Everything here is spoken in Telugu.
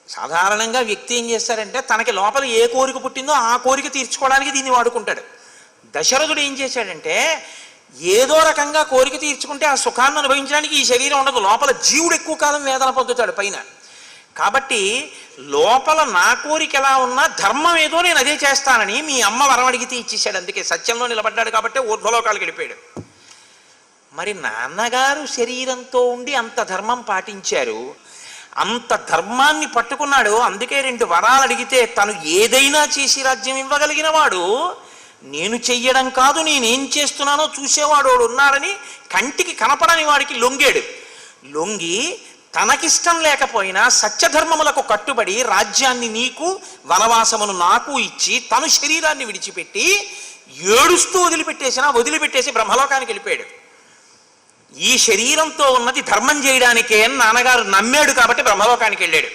సాధారణంగా వ్యక్తి ఏం చేస్తారంటే తనకి లోపల ఏ కోరిక పుట్టిందో ఆ కోరిక తీర్చుకోవడానికి దీన్ని వాడుకుంటాడు. దశరథుడు ఏం చేశాడంటే ఏదో రకంగా కోరిక తీర్చుకుంటే ఆ సుఖాన్ని అనుభవించడానికి ఈ శరీరం ఉండదు, లోపల జీవుడు ఎక్కువ కాలం వేదన పొందుతాడు పైన. కాబట్టి లోపల నా కోరిక ఎలా ఉన్నా ధర్మం ఏదో నేను అదే చేస్తానని మీ అమ్మ వరం అడిగితే ఇచ్చేసాడు. అందుకే సత్యంలో నిలబడ్డాడు కాబట్టి ఊర్ధ్వలోకాలకు వెళ్ళిపోయాడు. మరి నాన్నగారు శరీరంతో ఉండి అంత ధర్మం పాటించారు, అంత ధర్మాన్ని పట్టుకున్నాడు. అందుకే 2 వరాలు అడిగితే తను ఏదైనా చేసి రాజ్యం ఇవ్వగలిగిన వాడు, నేను చెయ్యడం కాదు నేనేం చేస్తున్నానో చూసేవాడు ఉన్నాడని కంటికి కనపడని వాడికి లొంగాడు. లొంగి తనకిష్టం లేకపోయినా సత్యధర్మములకు కట్టుబడి రాజ్యాన్ని నీకు వనవాసమును నాకు ఇచ్చి తను శరీరాన్ని విడిచిపెట్టి ఏడుస్తూ వదిలిపెట్టేసి బ్రహ్మలోకానికి వెళ్ళిపోయాడు. ఈ శరీరంతో ఉన్నది ధర్మం చేయడానికే అని నాన్నగారు నమ్మాడు కాబట్టి బ్రహ్మలోకానికి వెళ్ళాడు.